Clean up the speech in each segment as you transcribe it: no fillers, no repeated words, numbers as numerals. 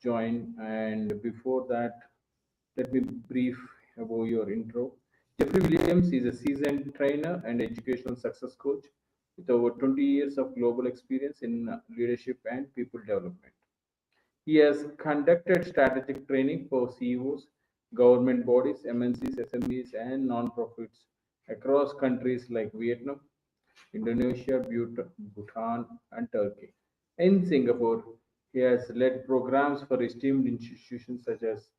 join. And before that, let me brief about your intro. Jeffrey Williams is a seasoned trainer and educational success coach with over 20 years of global experience in leadership and people development. He has conducted strategic training for CEOs, government bodies, MNCs, SMEs, and non-profits across countries like Vietnam, Indonesia, Bhutan, and Turkey. In Singapore, he has led programs for esteemed institutions such as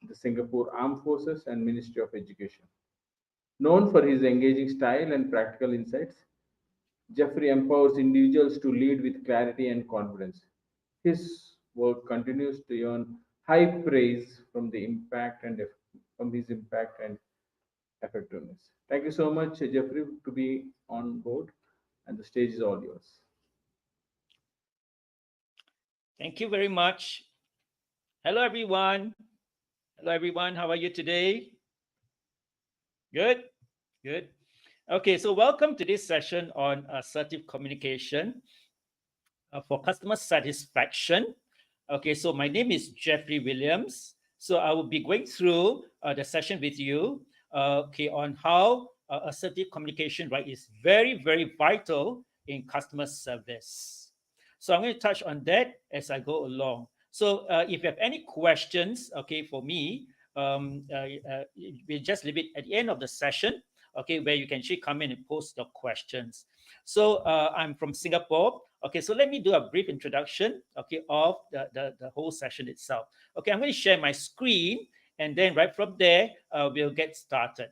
the Singapore Armed Forces and Ministry of Education. Known for his engaging style and practical insights, Jeffrey empowers individuals to lead with clarity and confidence. His work continues to earn high praise from his impact and effectiveness. Thank you so much, Jeffrey, to be on board, and the stage is all yours. Thank you very much. Hello, everyone. Hello, everyone. How are you today? Good? Good. Okay, so welcome to this session on assertive communication for customer satisfaction. Okay, so my name is Jeffrey Williams. So I will be going through the session with you, on how assertive communication, right, is very, very vital in customer service. So I'm going to touch on that as I go along. So if you have any questions, okay, for me, we'll just leave it at the end of the session, okay, where you can actually come in and post your questions. So I'm from Singapore. Okay, so let me do a brief introduction, okay, of the whole session itself. Okay, I'm going to share my screen, and then right from there, we'll get started.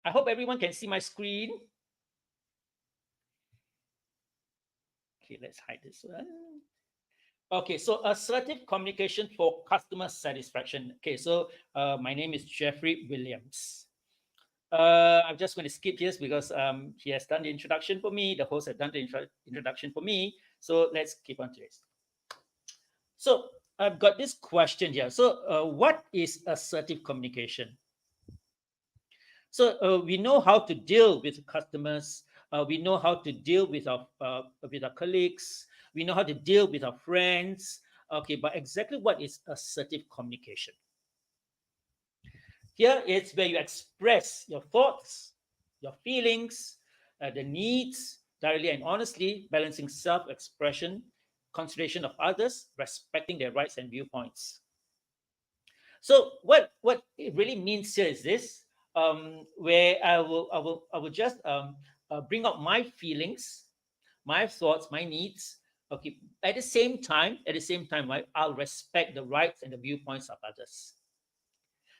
I hope everyone can see my screen. Okay, let's hide this one. Okay, so assertive communication for customer satisfaction. Okay, so my name is Jeffrey Williams. I'm just going to skip this because he has done the introduction for me. The host has done the introduction for me. So let's keep on to this. So I've got this question here. So what is assertive communication? So we know how to deal with customers. We know how to deal with our colleagues. We know how to deal with our friends. Okay, but exactly what is assertive communication? Here it's where you express your thoughts, your feelings, the needs directly and honestly, balancing self-expression, consideration of others, respecting their rights and viewpoints. So what it really means here is this, where I will just bring out my feelings, my thoughts, my needs. Okay, at the same time, right, I'll respect the rights and the viewpoints of others.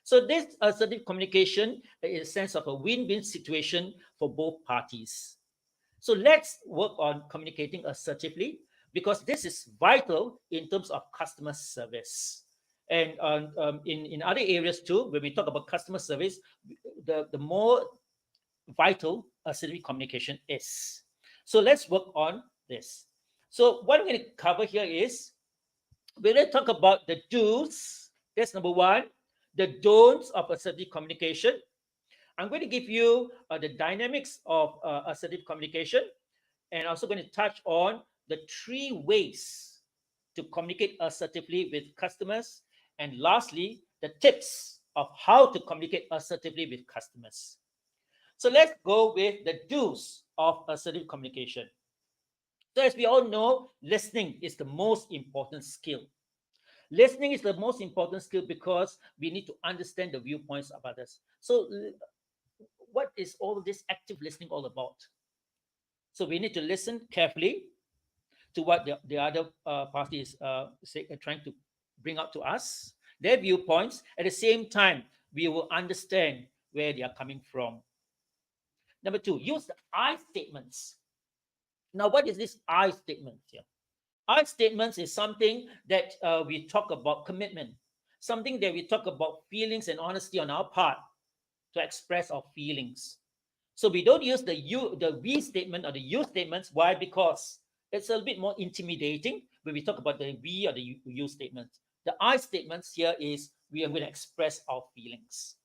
So this assertive communication is a sense of a win-win situation for both parties. So let's work on communicating assertively because this is vital in terms of customer service. And in other areas too, when we talk about customer service, the more vital assertive communication is. So let's work on this. So what I'm going to cover here is we're going to talk about the do's. That's number one. The don'ts of assertive communication. I'm going to give you the dynamics of assertive communication, and also going to touch on the 3 ways to communicate assertively with customers, and lastly, the tips of how to communicate assertively with customers. So let's go with the do's of assertive communication. So as we all know, listening is the most important skill. Listening is the most important skill because we need to understand the viewpoints of others. So what is all this active listening all about? So we need to listen carefully to what the other party is trying to bring out to us, their viewpoints. At the same time, we will understand where they are coming from. Number 2, use the I statements. Now, what is this I statement here? I statements is something that we talk about commitment, something that we talk about feelings and honesty on our part to express our feelings. So we don't use the we statement or the you statements. Why? Because it's a bit more intimidating when we talk about the we or the you statements. The I statements here is we are going to express our feelings.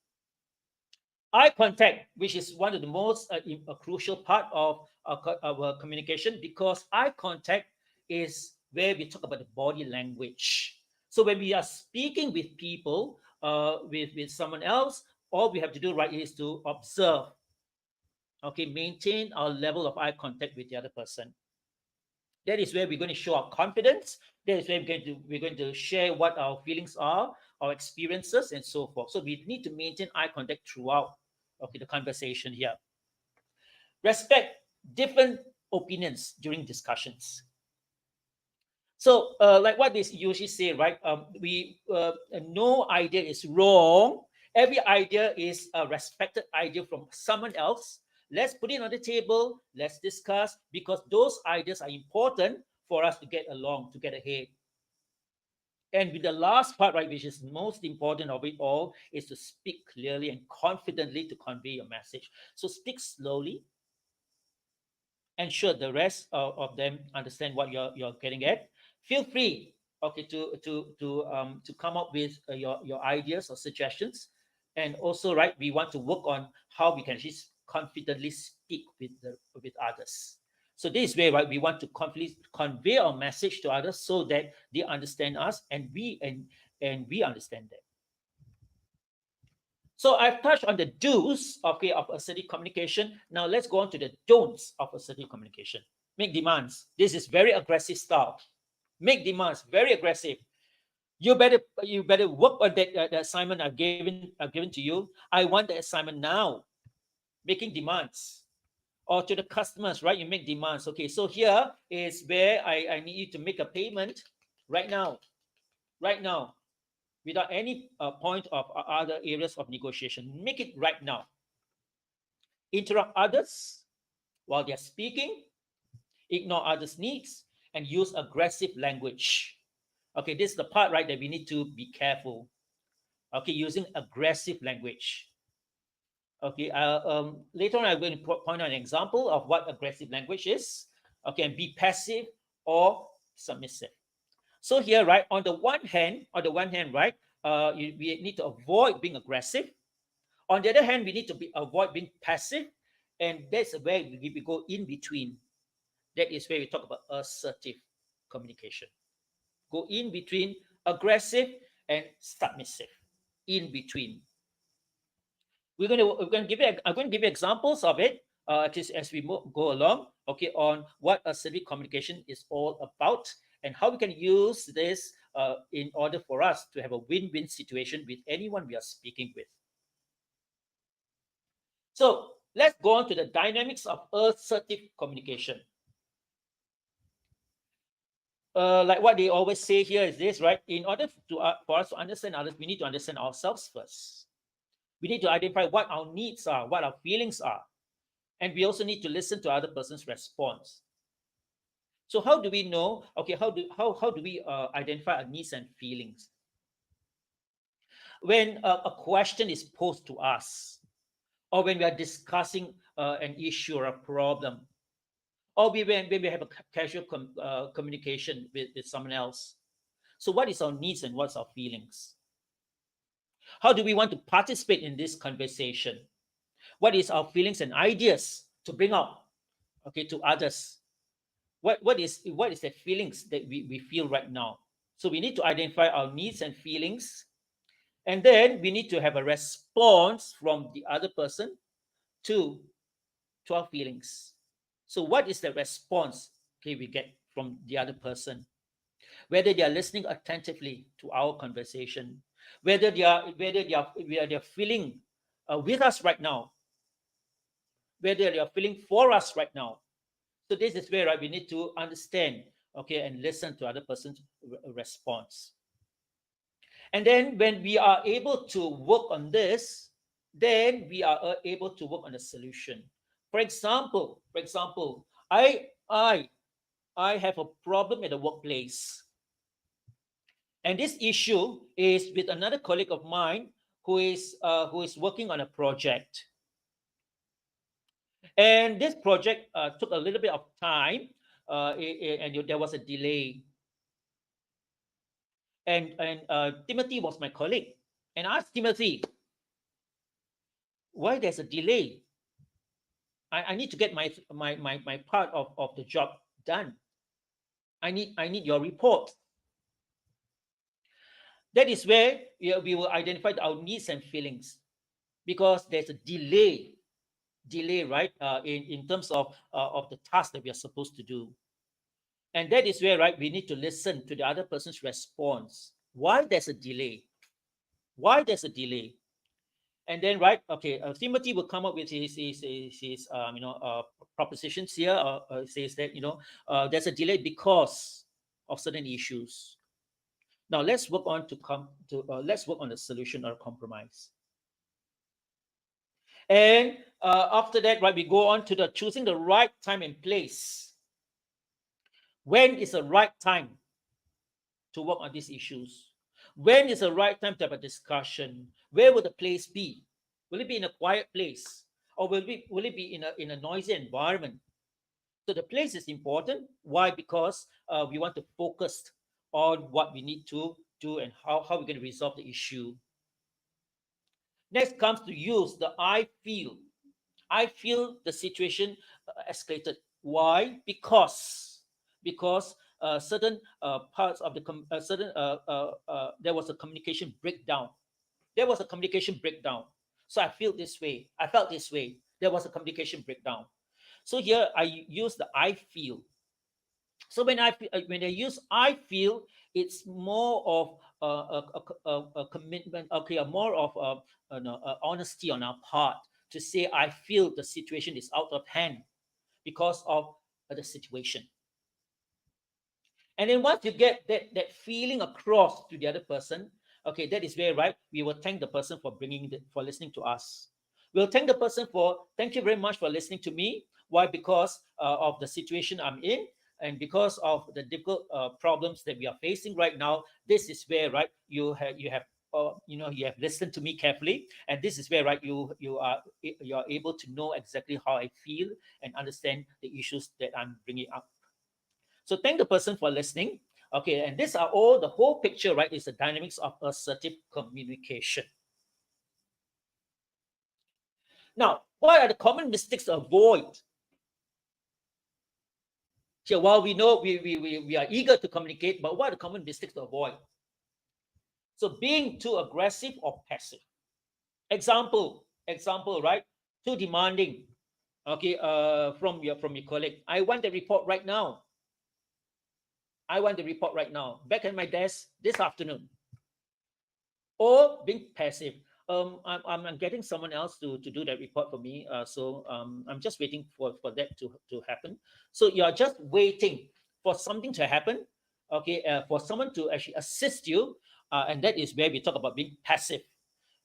Eye contact, which is one of the most crucial part of our communication, because eye contact is where we talk about the body language. So when we are speaking with people, with someone else, all we have to do, right, is to observe, okay, maintain our level of eye contact with the other person. That is where we're going to show our confidence. That is where we're going to share what our feelings are, our experiences, and so forth. So we need to maintain eye contact throughout, okay, the conversation here. Respect different opinions during discussions. So, like what they usually say, right? No idea is wrong. Every idea is a respected idea from someone else. Let's put it on the table. Let's discuss, because those ideas are important for us to get along, to get ahead. And with the last part, right, which is most important of it all, is to speak clearly and confidently to convey your message. So speak slowly. Ensure the rest of them understand what you're getting at. Feel free, okay, to come up with your ideas or suggestions. And also, right, we want to work on how we can actually confidently speak with others. So this is where, right, we want to confidently convey our message to others so that they understand us and we understand them. So I've touched on the do's, okay, of assertive communication. Now let's go on to the don'ts of assertive communication. Make demands. This is very aggressive style. Make demands, very aggressive. You better work on that the assignment I've given to you. I want the assignment now. Making demands. Or to the customers, right? You make demands. Okay, so here is where I need you to make a payment right now. Right now. Without any point of other areas of negotiation. Make it right now. Interrupt others while they're speaking, ignore others' needs, and use aggressive language. Okay, this is the part, right, that we need to be careful. Okay, using aggressive language. Okay, later on I'm going to point out an example of what aggressive language is. Okay, and be passive or submissive. So here, right, on the one hand, right, we need to avoid being aggressive. On the other hand, we need to avoid being passive, and that's where we go in between. That is where we talk about assertive communication. Go in between aggressive and submissive. In between. I'm going to give you examples of it as we go along. Okay, on what assertive communication is all about and how we can use this in order for us to have a win-win situation with anyone we are speaking with. So let's go on to the dynamics of assertive communication. Like what they always say here is this, right? In order for us to understand others, we need to understand ourselves first. We need to identify what our needs are, what our feelings are. And we also need to listen to other person's response. So how do we know, okay, how do we identify our needs and feelings? When a question is posed to us, or when we are discussing an issue or a problem, or when we have a casual communication with someone else. So what is our needs and what's our feelings? How do we want to participate in this conversation? What is our feelings and ideas to bring up, okay, to others? What is the feelings that we feel right now? So we need to identify our needs and feelings, and then we need to have a response from the other person to our feelings. So what is the response, okay, we get from the other person? Whether they are listening attentively to our conversation, whether they are feeling with us right now, whether they are feeling for us right now. So this is where, right, we need to understand, okay, and listen to other person's response. And then when we are able to work on this, then we are able to work on a solution. For example, I have a problem at the workplace. And this issue is with another colleague of mine who is working on a project. And this project took a little bit of time, and there was a delay. And Timothy was my colleague, and I asked Timothy, why there's a delay? I need to get my part of the job done. I need your report. That is where we will identify our needs and feelings, because there's a delay, right, in terms of the task that we are supposed to do. And that is where, right, we need to listen to the other person's response. Why there's a delay? Why there's a delay? And then, right, okay, Timothy will come up with his propositions here. Says that there's a delay because of certain issues. Now let's work on let's work on the solution or compromise. And after that, right, we go on to the choosing the right time and place. When is the right time to work on these issues? When is the right time to have a discussion? Where will the place be? Will it be in a quiet place, or will it be in a noisy environment? So the place is important. Why? Because we want to focus on what we need to do and how we're going to resolve the issue. Next comes to use the I feel. I feel the situation escalated. Why? Because certain parts of the there was a communication breakdown. There was a communication breakdown. So I feel this way. I felt this way. There was a communication breakdown. So here I use the I feel. So when I use I feel, it's more of a commitment. Okay, more of honesty on our part to say I feel the situation is out of hand because of the situation. And then once you get that feeling across to the other person, okay, that is where, right, we will thank the person for for listening to us. We'll thank the person for, thank you very much for listening to me. Why? Because of the situation I'm in, and because of the difficult problems that we are facing right now. This is where, right, you have you have listened to me carefully, and this is where, right, you are able to know exactly how I feel and understand the issues that I'm bringing up. So thank the person for listening. Okay, and these are all, the whole picture, right, is the dynamics of assertive communication. Now, what are the common mistakes to avoid? Here, while we know we are eager to communicate, but what are the common mistakes to avoid? So being too aggressive or passive. Example, right? Too demanding. Okay, from your colleague. I want the report right now. I want the report right now. Back at my desk this afternoon. Or being passive. I'm getting someone else to do that report for me. So I'm just waiting for that to happen. So you're just waiting for something to happen, okay, for someone to actually assist you. And that is where we talk about being passive.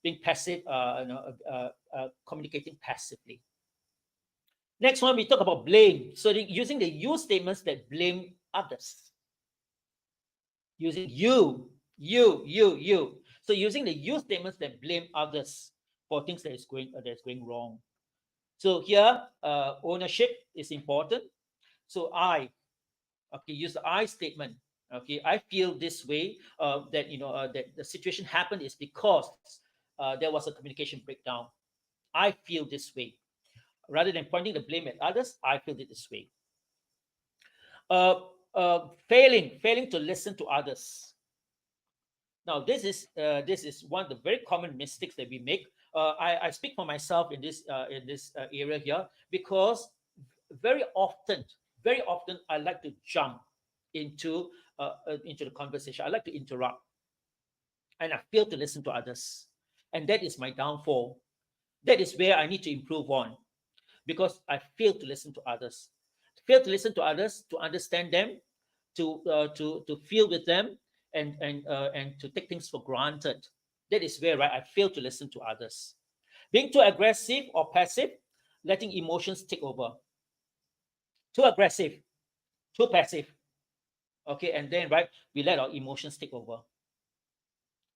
Being passive, communicating passively. Next one, we talk about blame. So using the you statements that blame others. Using you. So using the you statements that blame others for things that is going wrong. So here, ownership is important. So use the I statement. Okay, I feel this way. That that the situation happened is because there was a communication breakdown. I feel this way. Rather than pointing the blame at others, I feel it this way. Failing to listen to others. Now, this is one of the very common mistakes that we make. I speak for myself in this area here, because very often I like to jump into the conversation. I like to interrupt, and I fail to listen to others, and that is my downfall. That is where I need to improve on, because I fail to listen to others. Fail to listen to others, to understand them, to feel with them, and to take things for granted. That is where, right, I fail to listen to others. Being too aggressive or passive, letting emotions take over. Too aggressive, too passive. Okay, and then, right, we let our emotions take over.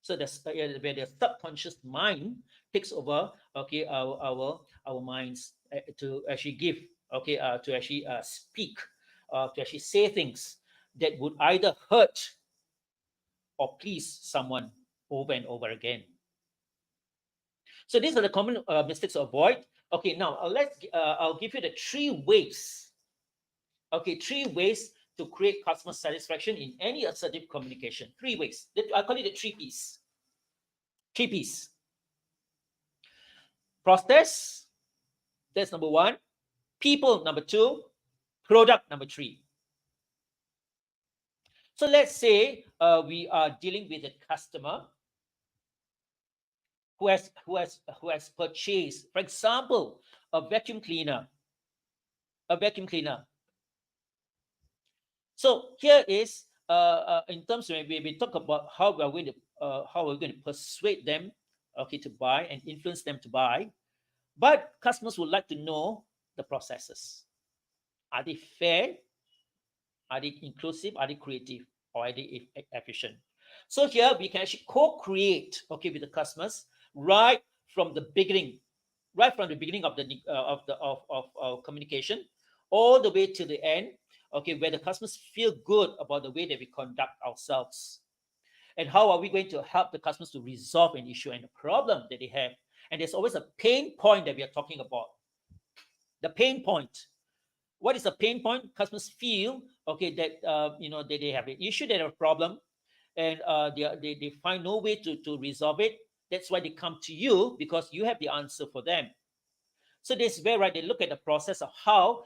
So that's where the subconscious mind takes over. Okay, our minds to actually give. Okay, to actually speak, to actually say things that would either hurt or please someone over and over again. So these are the common mistakes to avoid. Okay, now I'll give you the 3 ways. Okay, 3 ways to create customer satisfaction in any assertive communication. 3 ways. I call it the 3 P's. 3 P's. Process, that's number 1. People, number 2. Product, number 3. So let's say we are dealing with a customer who has purchased, for example, a vacuum cleaner. So here is in terms of we talk about how we're going to persuade them, okay, to buy and influence them to buy. But customers would like to know the processes. Are they fair? Are they inclusive? Are they creative? Or are they efficient? So here we can actually co-create, okay, with the customers right from the beginning of the communication, all the way to the end, okay, where the customers feel good about the way that we conduct ourselves. And how are we going to help the customers to resolve an issue and a problem that they have? And there's always a pain point that we are talking about. The pain point. What is a pain point? Customers feel, okay, that that they have an issue, they have a problem, and they find no way to resolve it. That's why they come to you, because you have the answer for them. So this is where, right, they look at the process of how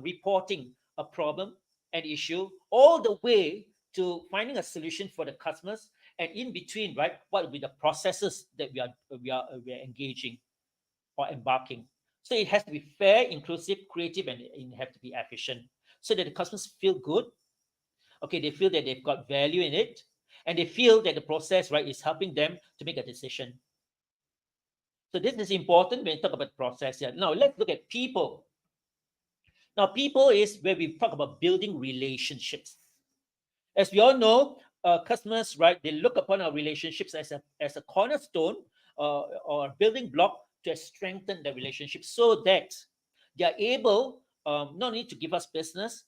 reporting a problem, an issue, all the way to finding a solution for the customers, and in between, right, what will be the processes that we are engaging or embarking. So it has to be fair, inclusive, creative, and it has to be efficient, so that the customers feel good. Okay, they feel that they've got value in it, and they feel that the process, right, is helping them to make a decision. So this is important when you talk about process here. Now let's look at people. Now people is where we talk about building relationships. As we all know, customers, right, they look upon our relationships as a cornerstone or a building block to strengthen the relationship, so that they are able not only to give us business,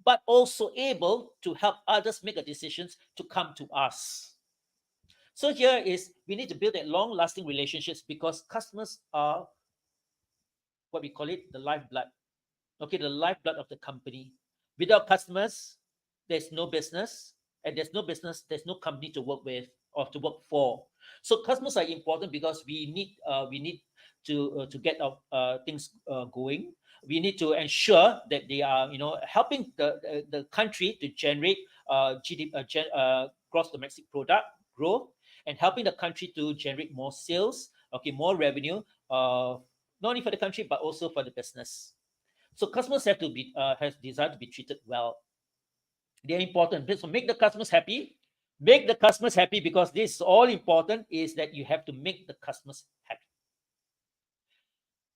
but also able to help others make a decisions to come to us. So here is, we need to build that long-lasting relationships, because customers are what we call it, the lifeblood. Okay, the lifeblood of the company. Without customers, there's no business, and there's no business, there's no company to work with or to work for. So customers are important, because we need to get our things going. We need to ensure that they are helping the country to generate GDP, gross domestic product growth, and helping the country to generate more sales, okay, more revenue, not only for the country but also for the business. So customers have to be has desire to be treated well. They're important. So make the customers happy. Make the customers happy, because this is all important, is that you have to make the customers happy.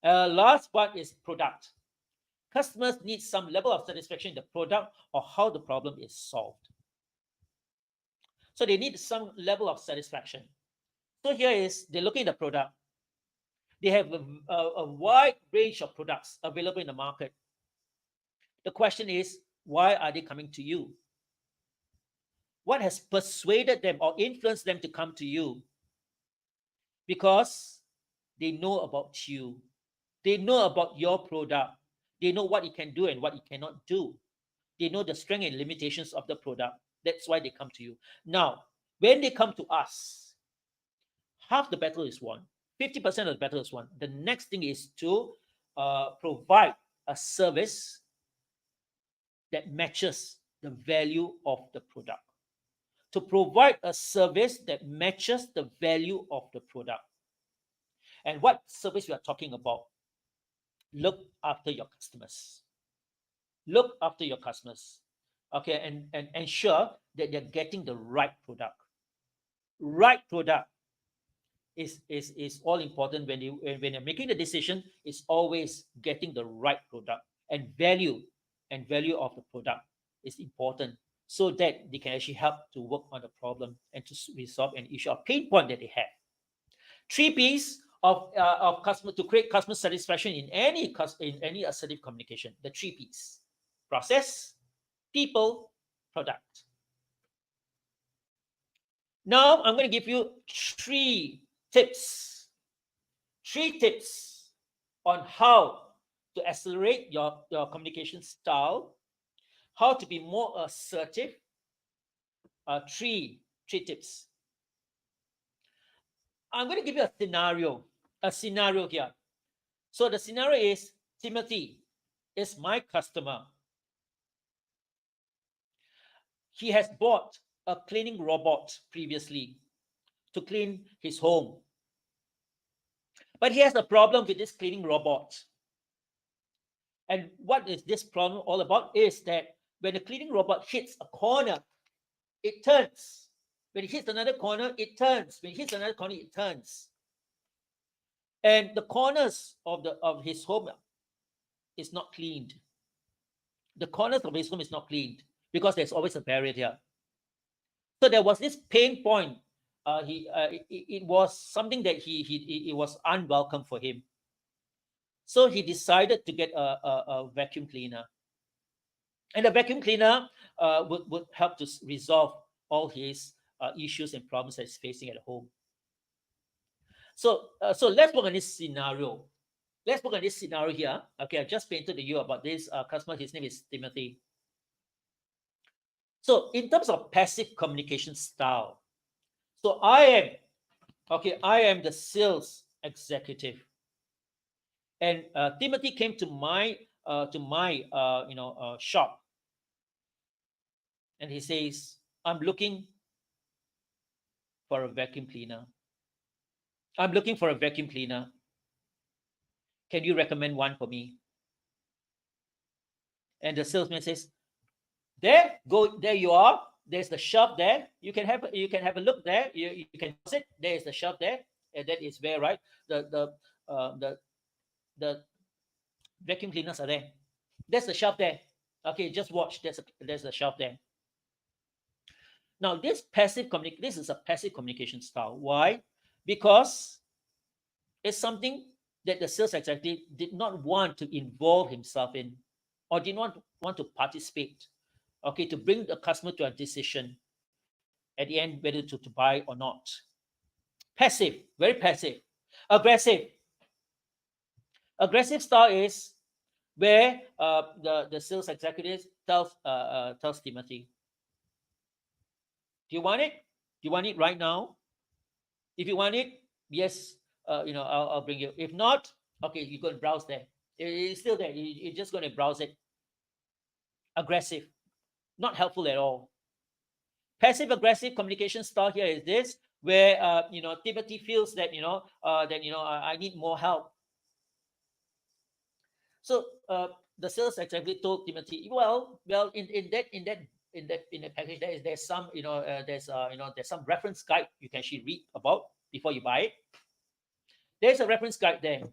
Last part is product. Customers need some level of satisfaction in the product or how the problem is solved. So they need some level of satisfaction. So here is, they're looking at the product. They have a wide range of products available in the market. The question is, why are they coming to you? What has persuaded them or influenced them to come to you? Because they know about you. They know about your product. They know what it can do and what it cannot do. They know the strength and limitations of the product. That's why they come to you. Now, when they come to us, half the battle is won. 50% of the battle is won. The next thing is to provide a service that matches the value of the product. To provide a service that matches the value of the product. And what service we are talking about? Look after your customers. Look after your customers. Okay, and ensure that they're getting the right product. Right product is all important when you're making the decision. It's always getting the right product, and value of the product is important, so that they can actually help to work on the problem and to resolve an issue or pain point that they have. 3 P's of customer to create customer satisfaction in any assertive communication. The 3 P's: process, people, product. Now I'm going to give you three tips on how to accelerate your communication style, how to be more assertive. Three tips. I'm going to give you a scenario here. So the scenario is Timothy is my customer. He has bought a cleaning robot previously to clean his home. But he has a problem with this cleaning robot. And what is this problem all about is that when the cleaning robot hits a corner, it turns. When it hits another corner, it turns. When it hits another corner, it turns. And the corners of his home is not cleaned. The corners of his home is not cleaned because there's always a barrier here. So there was this pain point. It was something that it was unwelcome for him. So he decided to get a vacuum cleaner. And the vacuum cleaner would help to resolve all his issues and problems that he's facing at home. So let's work on this scenario. Let's work on this scenario here. Okay, I just painted to you about this customer. His name is Timothy. So in terms of passive communication style, so I am the sales executive, and Timothy came to my shop, and he says, "I'm looking for a vacuum cleaner. I'm looking for a vacuum cleaner. Can you recommend one for me?" And the salesman says, "There you are. There's the shelf there. You can have a look there. You can sit. There is the shelf there, and that is where, right, the vacuum cleaners are there. There's the shelf there. Okay, just watch. There's the shelf there." Now this is a passive communication style. Why? Because it's something that the sales executive did not want to involve himself in, or did not want to participate. Okay, to bring the customer to a decision at the end whether to buy or not. Passive, very passive. Aggressive style is where the sales executive tells Timothy, "Do you want it? Do you want it right now? If you want it, yes, I'll bring you. If not, okay, you go and browse there. It's still there. You're just going to browse it." Aggressive, not helpful at all. Passive aggressive communication style here is this, where Timothy feels that I need more help. So the sales executive told Timothy, well, in that package there's some there's some reference guide you can actually read about before you buy it. There's a reference guide there,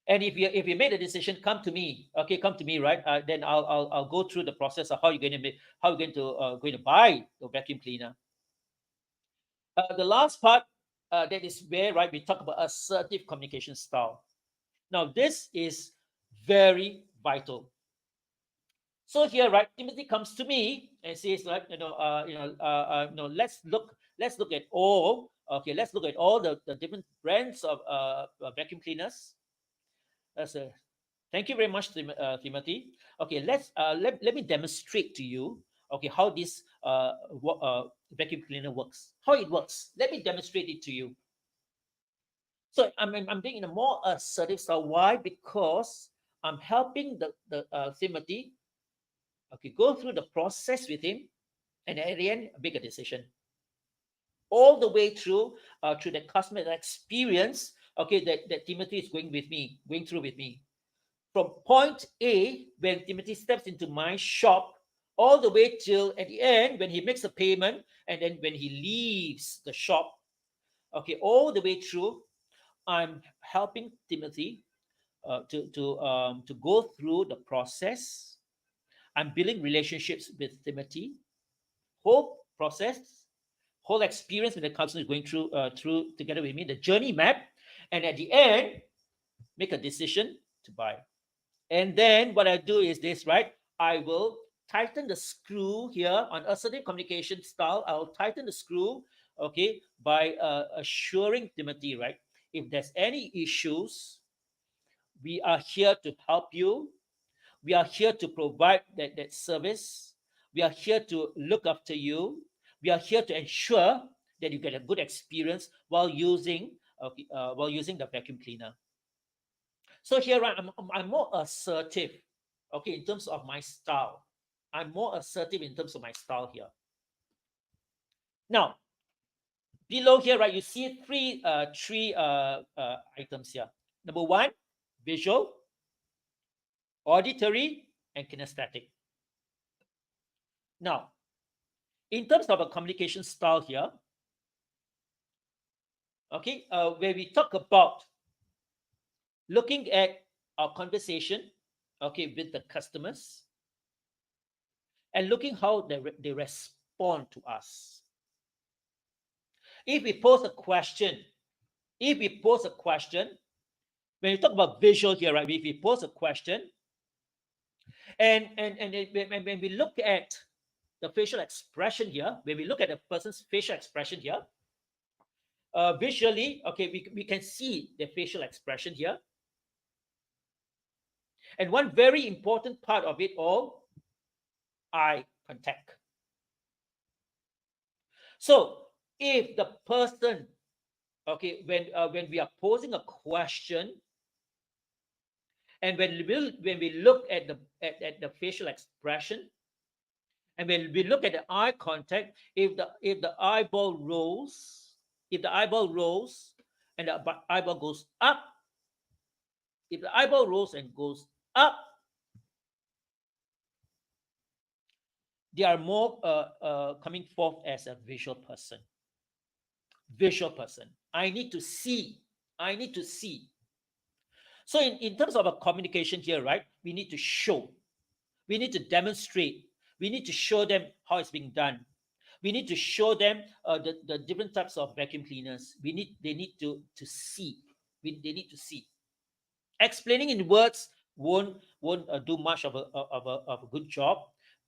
and if you made a decision, come to me. Okay, come to me, right? Then I'll go through the process of how you're going to buy the vacuum cleaner. The last part, that is where, right, we talk about assertive communication style. Now this is very vital. So here, right, Timothy comes to me and says, like, let's look at all. Okay, let's look at all the different brands of vacuum cleaners. Thank you very much, Timothy. Okay, let me demonstrate to you, okay, how this vacuum cleaner works, how it works. Let me demonstrate it to you. So I'm being in a more assertive style. Why? Because I'm helping the Timothy, okay, go through the process with him, and at the end make a decision. All the way through the customer experience, okay, that Timothy is going through with me. From point A, when Timothy steps into my shop, all the way till at the end when he makes a payment, and then when he leaves the shop, okay, all the way through, I'm helping Timothy to go through the process. I'm building relationships with Timothy. Whole process, whole experience when the customer is going through together with me, the journey map, and at the end, make a decision to buy. And then what I do is this, right? I will tighten the screw here on assertive communication style. I'll tighten the screw, okay, by assuring Timothy, right, if there's any issues, we are here to help you. We are here to provide that service. We are here to look after you. We are here to ensure that you get a good experience while using the vacuum cleaner. So here I'm more assertive, okay, in terms of my style. I'm more assertive in terms of my style here. Now, below here, right, you see three items here. Number one, visual, auditory, and kinesthetic. Now, in terms of a communication style here, okay, where we talk about looking at our conversation, okay, with the customers, and looking how they respond to us. If we pose a question, when you talk about visual here, right, if we pose a question, and when we look at the facial expression here, when we look at a person's facial expression here, visually, okay, we can see the facial expression here. And one very important part of it all, eye contact. So if the person, okay, when we are posing a question, and when we look at the facial expression, and when we look at the eye contact, if the eyeball rolls, and the eyeball goes up, if the eyeball rolls and goes up, they are more coming forth as a visual person. I need to see. So in terms of a communication here, right, we need to show, we need to demonstrate, we need to show them how it's being done. We need to show them the different types of vacuum cleaners. They need to see. They need to see. Explaining in words won't do much of a good job.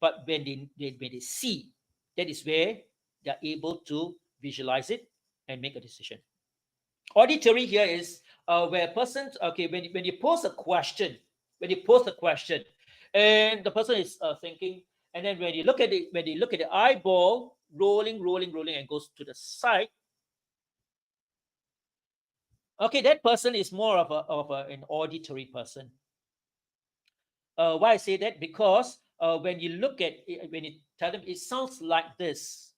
But when they see, that is where they're able to visualize it and make a decision. Auditory here is where a person, okay, when you pose a question, and the person is thinking, and then when you look at the eyeball rolling and goes to the side, okay, that person is more of an auditory person. Why I say that? Because when you look at it, when you tell them it sounds like this,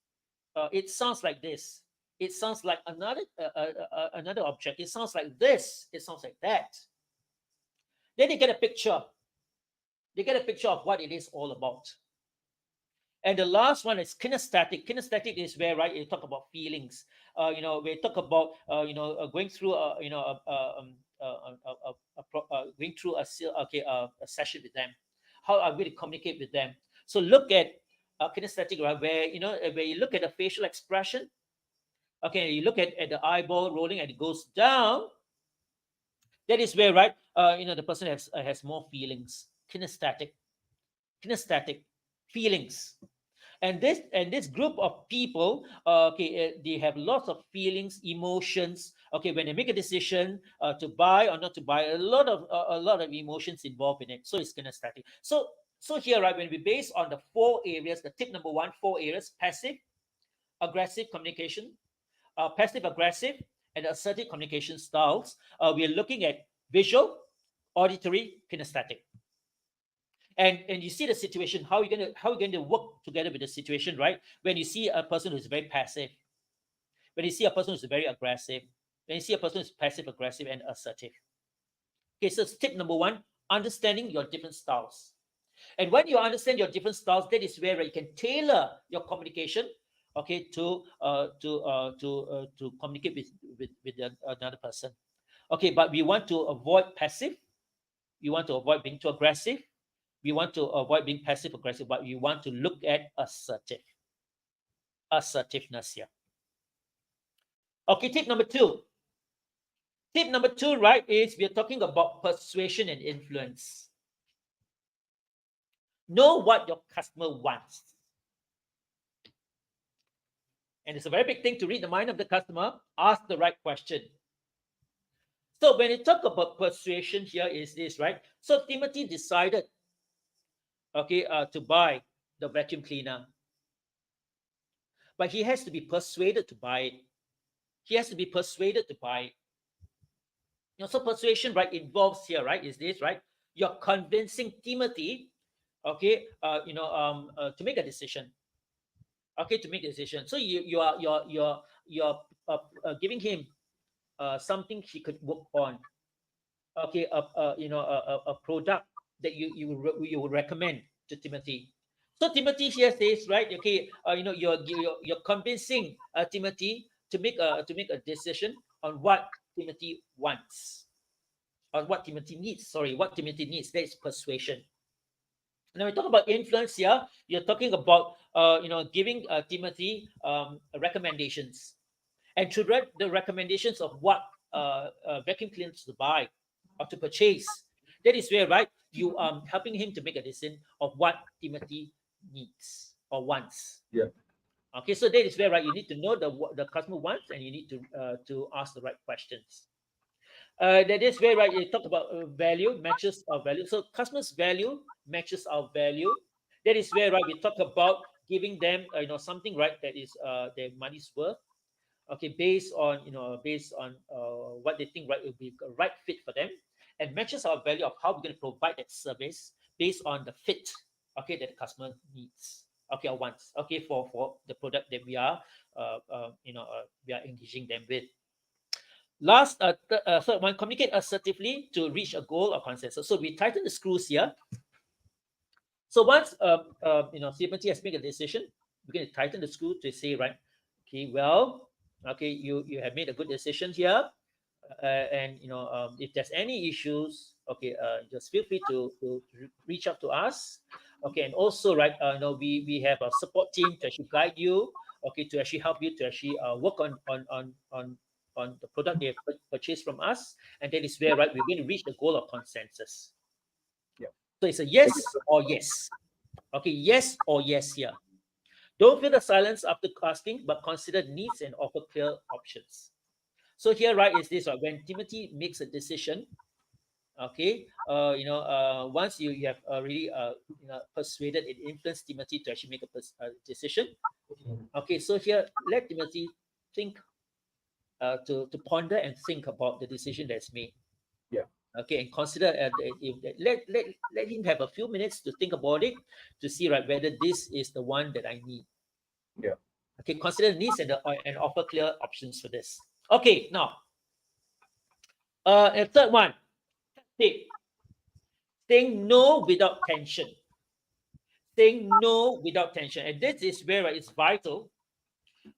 it sounds like this, it sounds like another object, it sounds like this, it sounds like that, then they get a picture. They get a picture of what it is all about. And the last one is kinesthetic. Kinesthetic is where, right, you talk about feelings. We talk about going through going through a session with them. How are we to communicate with them? So look at kinesthetic, right, where you look at the facial expression. Okay, you look at the eyeball rolling and it goes down. That is where, right, the person has more feelings. Kinesthetic feelings. And this group of people, they have lots of feelings, emotions. Okay, when they make a decision to buy or not to buy, a lot of emotions involved in it. So it's kinesthetic. So here, right, when we base on the 4 areas, the tip number 1, 4 areas: passive aggressive communication, passive aggressive, and assertive communication styles. We are looking at visual, auditory, kinesthetic. And you see the situation, how are you going to work together with the situation, right? When you see a person who's very passive, when you see a person who's very aggressive, when you see a person who's passive aggressive and assertive. Okay, so tip number 1, understanding your different styles. And when you understand your different styles, that is where you can tailor your communication, okay, to communicate with another person. Okay, but we want to avoid passive. We want to avoid being too aggressive. We want to avoid being passive aggressive, but we want to look at assertiveness here. Okay, tip number 2. Tip number 2, right, is we're talking about persuasion and influence. Know what your customer wants. And it's a very big thing to read the mind of the customer, ask the right question. So when you talk about persuasion here is this, right? So Timothy decided, okay, to buy the vacuum cleaner, but he has to be persuaded to buy it. He has to be persuaded to buy it. So persuasion, right, involves here, right, is this, right? You're convincing Timothy, okay, to make a decision. Okay, to make a decision. So you're giving him something he could work on. Okay, a product that you would recommend to Timothy. So Timothy here says, right? Okay, you're convincing Timothy to make a decision on what Timothy wants, on what Timothy needs. Sorry, what Timothy needs. That is persuasion. Now we talk about influence here. You're talking about giving Timothy recommendations, and through the recommendations of what vacuum cleaners to buy or to purchase. That is where, right, you helping him to make a decision of what Timothy needs or wants. Yeah. Okay, so that is where, right, you need to know what the customer wants, and you need to ask the right questions. That is where, right, you talk about value matches our value. So customers value matches our value. That is where, right, we talk about giving them something, right, that is their money's worth. Okay, based on what they think, right, will be a right fit for them, and matches our value of how we're going to provide that service based on the fit, okay, that the customer needs, okay, or wants, okay, for the product that we are we are engaging them with. Last, third one, communicate assertively to reach a goal or consensus. So we tighten the screws here. So once CMT has made a decision, we're going to tighten the screw to say, right, okay, well, okay, you have made a good decision here, and if there's any issues, okay, just feel free to reach out to us, okay, and also, right, we have a support team to actually guide you, okay, to actually help you to actually work on the product they have purchased from us, and that is where, right, we're going to reach the goal of consensus. Yeah. So it's a yes or yes. Okay, yes or yes here. Don't feel the silence after asking, but consider needs and offer clear options. So here, right, is this, right, when Timothy makes a decision, okay, once you have really persuaded and influenced Timothy to actually make a decision, okay, so here let Timothy think, to ponder and think about the decision that's made. Yeah. Okay, and consider let him have a few minutes to think about it, to see, right, whether this is the one that I need. Yeah. Okay, consider needs and offer clear options for this. Okay, now and third one, saying no without tension. Saying no without tension, and this is where, right, it's vital,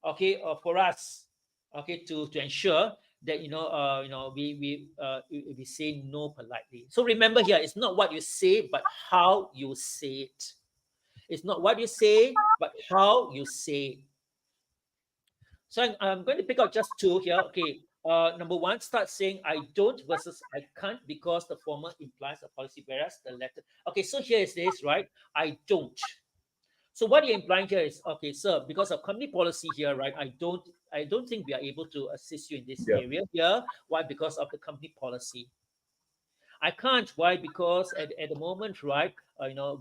okay, for us, okay, to ensure that we say no politely. So remember here, it's not what you say, but how you say it. It's not what you say, but how you say it. So I'm going to pick out just two here. Okay. Number one, start saying I don't versus I can't, because the former implies a policy, whereas the latter. Okay, so here is this, right? I don't. So what you're implying here is, okay, sir, because of company policy here, right? I don't think we are able to assist you in this Yeah. area here. Why? Because of the company policy. I can't. Why? Because at the moment, right,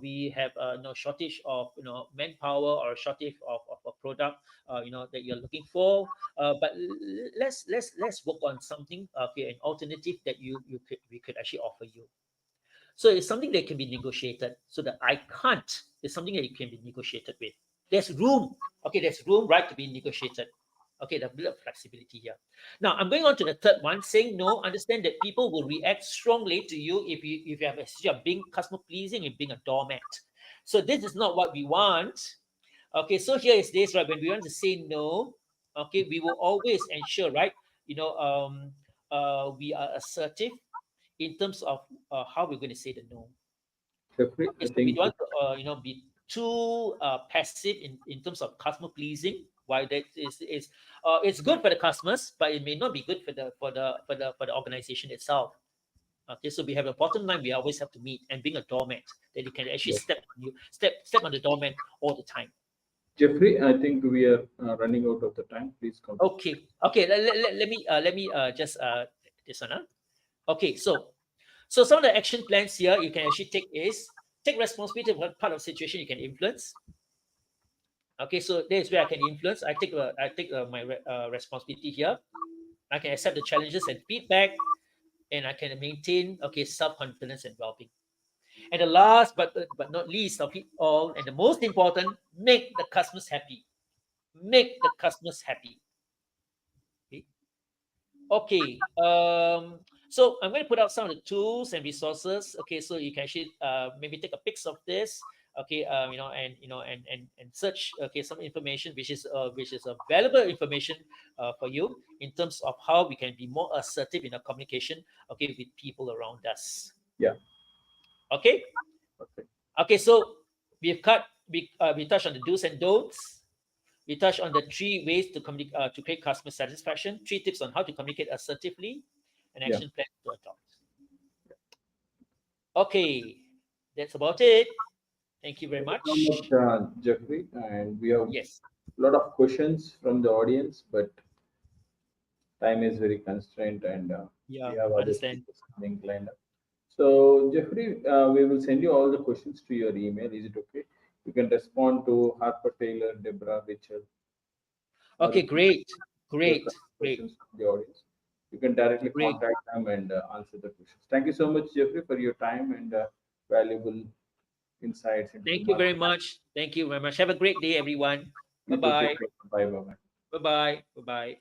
we have no shortage of manpower, or a shortage of a product that you're looking for. But let's work on something, okay, an alternative that we could actually offer you. So it's something that can be negotiated. So that I can't is something that you can be negotiated with. There's room. Okay, there's room, right, to be negotiated. Okay, there's a bit of flexibility here. Now I'm going on to the third one, saying no. Understand that people will react strongly to you if you have a history of being customer pleasing and being a doormat. So this is not what we want. Okay, so here is this, right? When we want to say no, okay, we will always ensure, right? We are assertive in terms of how we're going to say the no. Definitely, Okay, I so we think. don't want to be too passive in terms of customer pleasing. Why that is it's good for the customers, but it may not be good for the organization itself. Okay, so we have a bottom line we always have to meet, and being a doormat that you can actually Yeah. step on the doormat all the time. Jeffrey, I think we are running out of the time. Please complete. Okay. Let me just this one. Okay, so some of the action plans here you can actually take is take responsibility of what part of the situation you can influence. Okay, so there's where I can influence. I take my responsibility here. I can accept the challenges and feedback, and I can maintain self confidence and well being. And the last but not least of it all, and the most important, make the customers happy. Make the customers happy. Okay. Okay. So I'm going to put out some of the tools and resources. Okay, so you can actually maybe take a pics of this. Okay, and search some information which is a valuable information for you in terms of how we can be more assertive in our communication. Okay, with people around us. Yeah. Okay. Perfect. Okay. So we touched on the do's and don'ts. We touched on the 3 ways to communicate to create customer satisfaction, 3 tips on how to communicate assertively, and Yeah. action plan to adopt. Okay, that's about it. Thank you very Thank you much. so much, Jeffrey. And we have Yes. a lot of questions from the audience, but time is very constrained, and we Yeah, have other understand. speakers coming lined up. So, Jeffrey, we will send you all the questions to your email. Is it okay? You can respond to Harper Taylor, Deborah, Richard, or Okay, if great, you have great, great, questions from the audience. You can directly great. contact them and answer the questions. Thank you so much, Jeffrey, for your time and valuable insights into the Thank you very market. much. Thank you very much. Have a great day, everyone. Bye You too. Take bye. care. Bye bye. Bye bye. Bye bye.